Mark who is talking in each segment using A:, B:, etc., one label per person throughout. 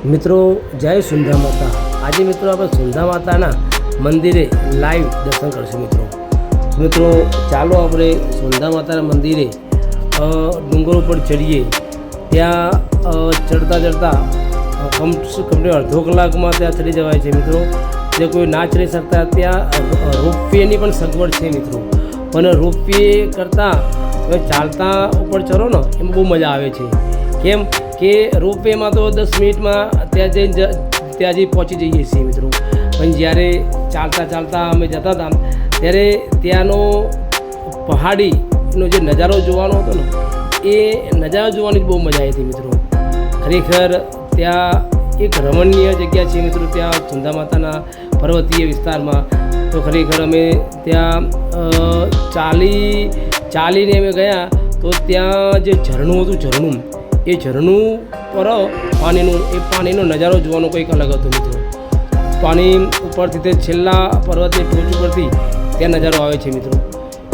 A: મિત્રો જય સુંધા માતા। આજે મિત્રો આપણે સુંધા માતાના મંદિરે લાઈવ દર્શન કરશું। મિત્રો ચાલો આપણે સુંધા માતાના મંદિરે ડુંગર ઉપર ચડીએ। ત્યાં ચડતા કમસે અડધો કલાકમાં ત્યાં ચડી જવાય છે। મિત્રો જે કોઈ ના ચડી શકતા ત્યાં રોપવેની પણ સગવડ છે મિત્રો, પણ રોપવે કરતાં ચાલતા ઉપર ચડો ને એમાં બહુ મજા આવે છે। કેમ કે રોપવેમાં તો 10 મિનિટમાં ત્યાં જઈ પહોંચી જઈએ છીએ મિત્રો, પણ જ્યારે ચાલતા અમે જતા હતા ત્યારે ત્યાંનો પહાડીનો જે નજારો જોવાનો હતો ને એ નજારો જોવાની બહુ મજા આવી હતી મિત્રો। ખરેખર ત્યાં એક રમણીય જગ્યા છે મિત્રો, ત્યાં સુંધા માતાના પર્વતીય વિસ્તારમાં। તો ખરેખર અમે ત્યાં ચાલીને અમે ગયા તો ત્યાં જે ઝરણું હતું એ ઝરણું પર પાણીનો નજારો જોવાનો કંઈક અલગ હતો મિત્રો। પાણી ઉપરથી તે છેલ્લા પર્વતની ટોચ ઉપરથી ત્યાં નજારો આવે છે મિત્રો।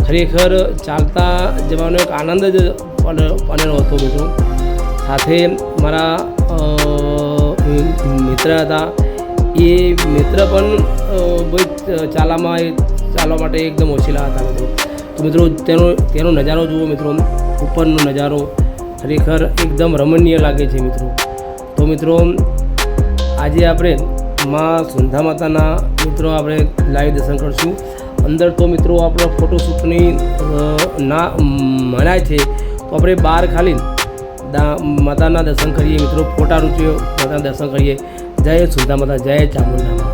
A: ખરેખર ચાલતા જવાનો એક આનંદ જ પાણીનો હતો મિત્રો। સાથે મારા મિત્ર હતા, એ મિત્ર પણ ચાલવા માટે એકદમ હોશિયાર હતા મિત્રો। તો મિત્રો તેનો નજારો જુઓ મિત્રો, ઉપરનો નજારો ખરેખર એકદમ રમણીય લાગે છે મિત્રો। તો મિત્રો આજે આપણે માં સુંધા માતાના મિત્રો આપણે લાઈવ દર્શન કરશું। અંદર તો મિત્રો આપણો ફોટોશૂટની ના મનાય છે, તો આપણે બહાર ખાલી માતાના દર્શન કરીએ મિત્રો, ફોટા રૂચીઓ માતાના દર્શન કરીએ। જય સુંધા માતા, જય ચામુંડા મા।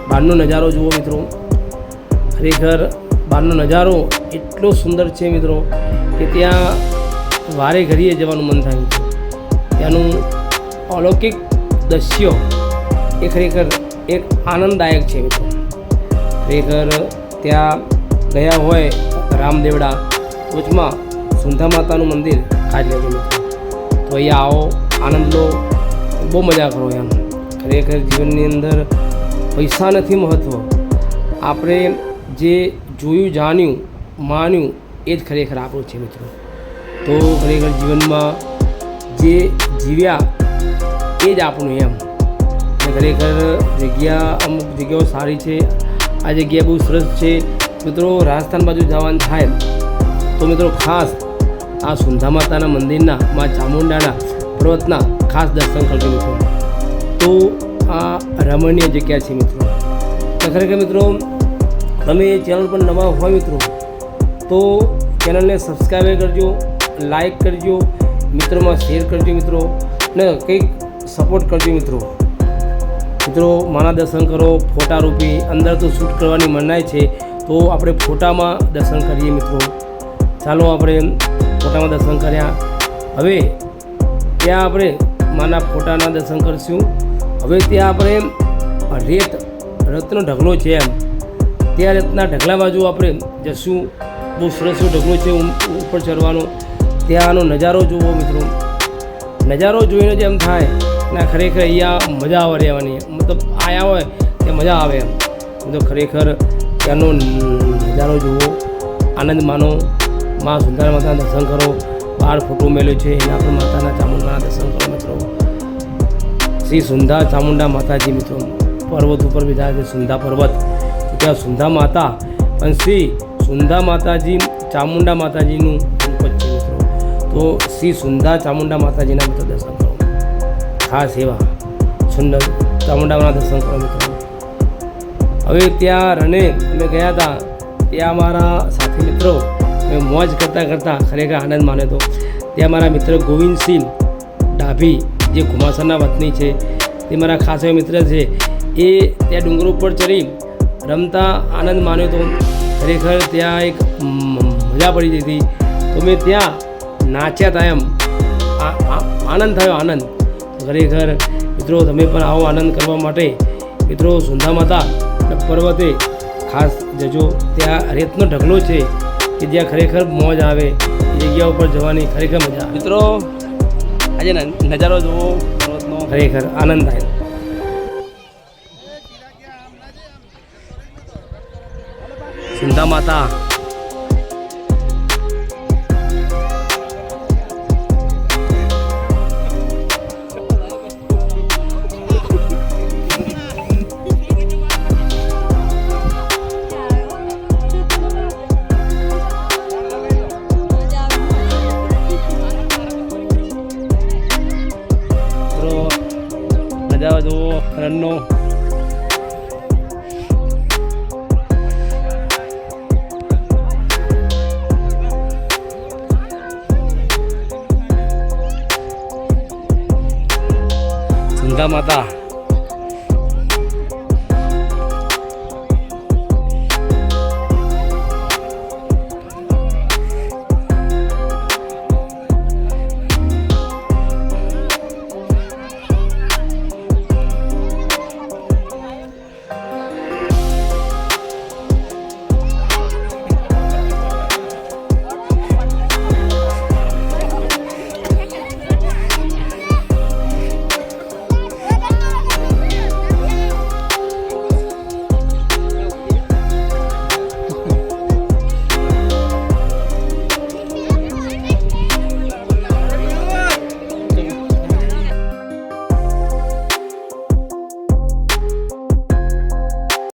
A: બહારનો નજારો જુઓ મિત્રો, ખરેખર બહારનો નજારો એટલો સુંદર છે મિત્રો કે ત્યાં વારે ઘડીએ જવાનું મન થાય છે। ત્યાંનું અલૌકિક દૃશ્યો એ ખરેખર એક આનંદદાયક છે મિત્રો। ખરેખર ત્યાં ગયા હોય રામદેવડા ટોચમાં સુંધા માતાનું મંદિર ખાસ લેજો મિત્રો, તો અહીંયા આવો, આનંદ લો, બહુ મજા કરો એમ। ખરેખર જીવનની અંદર પૈસા નથી મહત્ત્વ, આપણે જે જોયું, જાણ્યું, માન્યું એ જ ખરેખર આપણું છે મિત્રો। તો ખરેખર જીવનમાં જે જીવ્યા એ જ આપણું એમ। ખરેખર અમુક જગ્યાઓ સારી છે, આ જગ્યા બહુ સરસ છે મિત્રો। રાજસ્થાન બાજુ જવાનું થાય તો મિત્રો ખાસ આ સુંધા માતાના મંદિરના મા ચામુંડાના પર્વતના ખાસ દર્શન કરજો મિત્રો। તો આ રમણીય જગ્યા છે મિત્રો। તો ખરેખર મિત્રો તમે ચેનલ પર નવા હોય મિત્રો તો ચેનલને સબસ્ક્રાઈબ કરજો, લાઈક કરજો, મિત્રોમાં શેર કરજો મિત્રો, ને કંઈક સપોર્ટ કરજો મિત્રો। માના દર્શન કરો, ફોટા રૂપી અંદર તો શૂટ કરવાની મનાઈ છે, તો આપણે ફોટામાં દર્શન કરીએ મિત્રો। ચાલો આપણે ફોટામાં દર્શન કર્યા, હવે ત્યાં આપણે માના ફોટાના દર્શન કરીશું। હવે ત્યાં આપણે રથનો ઢગલો છે એમ, ત્યાં રીતના ઢગલા બાજુ આપણે જશું। બહુ સરસ ઢગલો છે ઉપર ચડવાનો, ત્યાંનો નજારો જુઓ મિત્રો। નજારો જોઈને જ એમ થાય ને ખરેખર અહીંયા મજા આવે રહેવાની, મતલબ આવ્યા હોય ત્યાં મજા આવે એમ। તો ખરેખર ત્યાંનો નજારો જુઓ, આનંદ માનો, મા સુંધા માતાના દર્શન કરો। બહાર ફોટો મેળ્યો છે એના પર માતાના ચામુંડાના દર્શન કરો મિત્રો। શ્રી સુંધા ચામુંડા માતાજી મિત્રો પર્વત ઉપર બીજા છે સુંધા પર્વત, ત્યાં સુંધા માતા અને શ્રી સુંધા માતાજી ચામુંડા માતાજીનું રૂપ છે મિત્રો। તો શ્રી સુંધા ચામુંડા માતાજીના મિત્રો દર્શન કરો, ખાસ એવા સુંદર ચામુંડાના દર્શન કરો મિત્રો। હવે ત્યાં રને અમે ગયા હતા, ત્યાં અમારા સાથી મિત્રો અમે મોજ કરતાં ખરેખર આનંદ માન્યો હતો। ત્યાં મારા મિત્ર ગોવિંદસિંહ ડાભી જે ઘુમાસરના વતની છે, તે મારા ખાસ એવા મિત્ર છે, એ ત્યાં ડુંગર ઉપર ચડી રમતા આનંદ માન્યો હતો। ખરેખર ત્યાં એક મજા પડી જઈ હતી, તો મેં ત્યાં નાચ્યા હતા એમ, આનંદ થયો આનંદ। ખરેખર મિત્રો તમે પણ આવો આનંદ કરવા માટે મિત્રો સુંધા માતા પર્વતે ખાસ જજો। ત્યાં રેતનો ઢગલો છે કે જ્યાં ખરેખર મોજ આવે, એ જગ્યા ઉપર જવાની ખરેખર મજા આવે મિત્રો। આજે નજારો જુઓ પર્વતનો, ખરેખર આનંદ થાય। સુંધા માતા નજારો જુઓ રનનો. ગંગા માતા